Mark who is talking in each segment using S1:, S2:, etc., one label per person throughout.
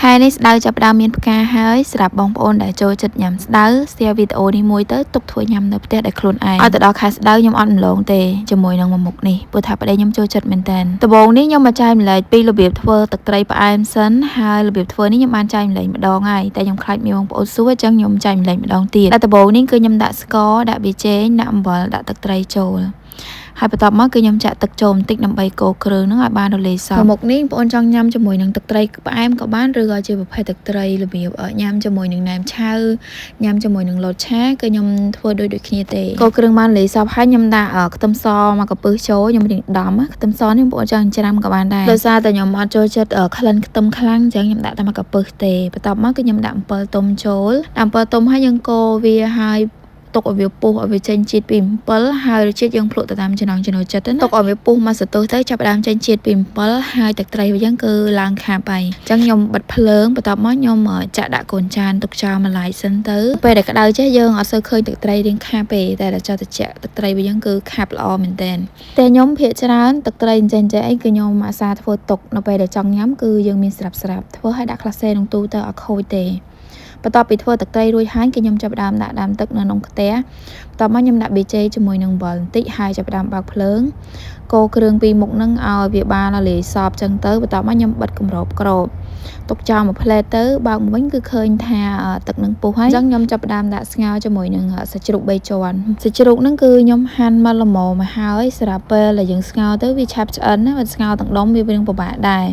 S1: ខែនេះស្ដៅចាប់ផ្ដើមមានផ្កាហើយសម្រាប់បងប្អូនដែលចូលចិត្តញ៉ាំស្ដៅ share វីដេអូនេះមួយទៅទុកធ្វើញ៉ាំនៅផ្ទះដែលខ្លួនឯងឲ្យទៅដល់ខែស្ដៅខ្ញុំអត់រំលងទេជាមួយនឹងមុខនេះព្រោះថាប្តីខ្ញុំចូលចិត្តមែនតើដំបូងនេះខ្ញុំមកចែកម្លែកពីរបៀបធ្វើទឹកត្រីផ្អែមសិនហើយរបៀបធ្វើនេះខ្ញុំបានចែកម្លែកម្ដងហើយតែខ្ញុំខ្លាចមានបងប្អូនសួរអញ្ចឹងខ្ញុំចែកម្លែកម្ដងទៀតតែដំបូងនេះគឺខ្ញុំដាក់ស្ករដាក់ប៊ីចេងដាក់អំបិលដាក់ទឹកត្រីចូលហើយបន្ទាប់មកគឺខ្ញុំចាក់ទឹកចូលបន្តិចដើម្បីកូរគ្រឿងហ្នឹងឲ្យបានរលាយសព្វមុខនេះបងប្អូនចង់ញ៉ាំជាមួយនឹងទឹកត្រីផ្អែមក៏បានឬក៏ជាប្រភេទទឹកត្រីរបៀបញ៉ាំជាមួយនឹងណែមឆៅញ៉ាំជាមួយនឹងលតឆាគឺខ្ញុំធ្វើដូចគ្នាទេកូរគ្រឿងបានរលាយសព្វហើយខ្ញុំដាក់ខ្ទឹមសមកកំពឹសចូលខ្ញុំរៀងដំខ្ទឹមសនេះបងប្អូនចង់ច្រាំក៏បានដែរដោយសារតែខ្ញុំអត់ចូលចិត្តក្លិនខ្ទឹមខ្លាំងអញ្ចឹងខ្ញុំដាក់តែមកកំពឹសទេបន្ទាប់មកគឺខ្ញុំដាក់អំពិលទុំចូលអំពិលទុំហើយយើងកូរវាហើយទុកឲ្យវាពុះឲ្យវាចេញជាតិពីអំពិលហើយរសជាតិយើងភ្លក់ទៅតាមចំណង់ចំណូលចិត្តណាទុកឲ្យវាពុះមកសន្ទុះទៅចាប់ផ្ដើមចេញជាតិពីអំពិលហើយទឹកត្រីវិញគឺឡើងខាប់ហើយអញ្ចឹងខ្ញុំបិទភ្លើងបន្ទាប់មកខ្ញុំចាក់ដាក់កូនចានទុកចោលមួយឡែកសិនទៅពេលដែលក្តៅចេះយើងអត់សូវឃើញទឹកត្រីរៀងខាប់ទេតែដល់ចោលត្រជាក់ទឹកត្រីវិញគឺខាប់ល្អមែនតើតែខ្ញុំភាគច្រើនទឹកត្រីអញ្ចឹងអីគឺខ្ញុំអាសាធ្វើទុកនៅពេលដែលចង់ញ៉ាំគឺយើងមានស្រាប់ធ្វើឲ្យដាក់ក្លាសេក្នុងទូទៅអត់ខូចទេបន្ទាប់ពីធ្វើទឹកត្រីរួចហើយគឺខ្ញុំចាប់ផ្ដើមដាក់ដាំទឹកនៅក្នុងខ្ទះបន្ទាប់មកខ្ញុំដាក់ប៊ីចេជាមួយនឹងអំបិលបន្តិចហើយចាប់ផ្ដើមបើកភ្លើងកូរគ្រឿងពីមុខហ្នឹងឲ្យវាបានរលាយសព្វចឹងទៅបន្ទាប់មកខ្ញុំបិទគម្របក្របទុកចោលមួយផ្លែទៅបើកមកវិញគឺឃើញថាទឹកនឹងពុះហើយអញ្ចឹងខ្ញុំចាប់ផ្ដើមដាក់ស្ងោរជាមួយនឹងសាច់ជ្រូក3ជាន់សាច់ជ្រូកហ្នឹងគឺខ្ញុំហាន់មកល្មមមកហើយសម្រាប់ពេលដែលយើងស្ងោរទៅវាឆាប់ឆ្អិនណាបើស្ងោរទាំងដុំវានឹងពិបាកដែរ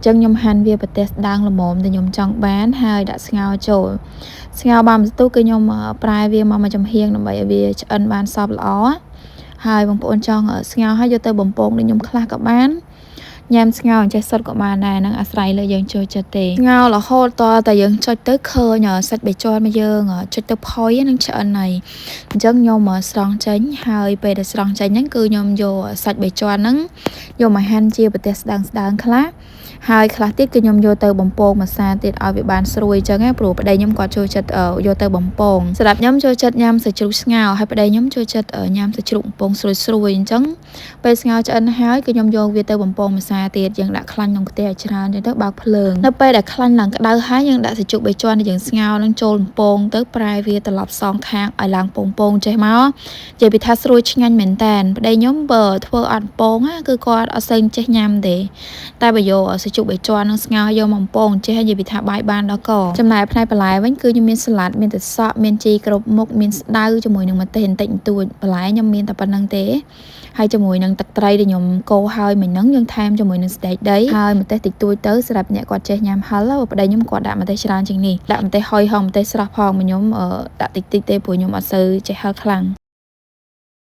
S1: ចឹងខ្ញុំហាន់វាប្រទេសស្ដាងល្មមដែលខ្ញុំចង់បានហើយដាក់ស្ងោរចូលស្ងោរបានបន្ទុះគឺខ្ញុំប្រែវាមកចំហៀងដើម្បីឲ្យវាឆ្អិនបានសព្វល្អហើយបងប្អូនចង់ស្ងោរឲ្យយកទៅបំពងដូចខ្ញុំខ្លះក៏បានញ៉ាំស្ងោរអញ្ចេះសុទ្ធក៏បានដែរហ្នឹងអាស្រ័យលើយើងចូលចិត្តទេស្ងោររហូតតតែយើងចុចទៅឃើញសាច់បៃជាន់មកយើងចុចទៅផុយនឹងឆ្អិនហើយអញ្ចឹងខ្ញុំស្រង់ចេញហើយពេលដែលស្រង់ចេញហ្នឹងគឺខ្ញុំយកសាច់បៃជាន់ហ្នឹងយកមកហាន់ជាប្រទេសស្ដើងខ្លះហើយខ្លះទៀតគឺខ្ញុំយកទៅបំពងម្សៅទៀតឲ្យវាបានស្រួយអញ្ចឹងណាព្រោះប្តីខ្ញុំគាត់ចូលចិត្តយកទៅបំពងសម្រាប់ខ្ញុំចូលចិត្តញ៉ាំសាច់ជ្រូកស្ងោរហើយប្តីខ្ញុំចូលចិត្តញ៉ាំសាច់ជ្រូកបំពងស្រួយអញ្ចឹងពេលស្ងោរឆ្អិនហើយគឺខ្ញុំយកវាទៅបំពងម្សៅទៀតយើងដាក់ខ្លាញ់ក្នុងខ្ទះឲ្យច្រើនទៅបើកភ្លើងនៅពេលដែលខ្លាញ់ឡើងក្តៅហើយយើងដាក់សាច់ជ្រូកបីជាន់ដែលយើងស្ងោរនឹងចូលបំពងទៅប្រែវាត្រឡប់សងខាងឲ្យឡើងពងចេះមកនិយាយពីថាស្រួយឆ្ងាញ់មែនតើប្តីខ្ញុំបើធ្វើអត់ពងគឺគាត់អត់សូវចេះញ៉ាំទេតែបើយកសាច់ជ្រូកបីជាន់នឹងស្ងោរយកមកបំពងចេះនិយាយពីថាបាយបានដល់កចំណែកផ្នែកបន្លែវិញគឺខ្ញុំមានសាឡាត់មានទឹកសក់មានជីគ្រប់មុខមានស្ដៅជាមួយនឹងម្ទេសបន្តិចបន្តួចបន្លែខ្ញុំមានតែប៉ុណ្្នឹងទេហើយជាមួយនឹងទឹកត្រីដែលខ្ញុំកូរហើយមិញហ្នឹងយើងថែមជាមួយនឹងស្តេចដីហើយម្ទេសតិចតួចទៅសម្រាប់អ្នកគាត់ចេះញ៉ាំហឹលប្តីខ្ញុំគាត់ដាក់ម្ទេសច្រើនជាងនេះដាក់ម្ទេសហុយហងម្ទេសស្រស់ផងខ្ញុំដាក់តិចទេព្រោះខ្ញុំអត់សូវចេះហឹលខ្លាំង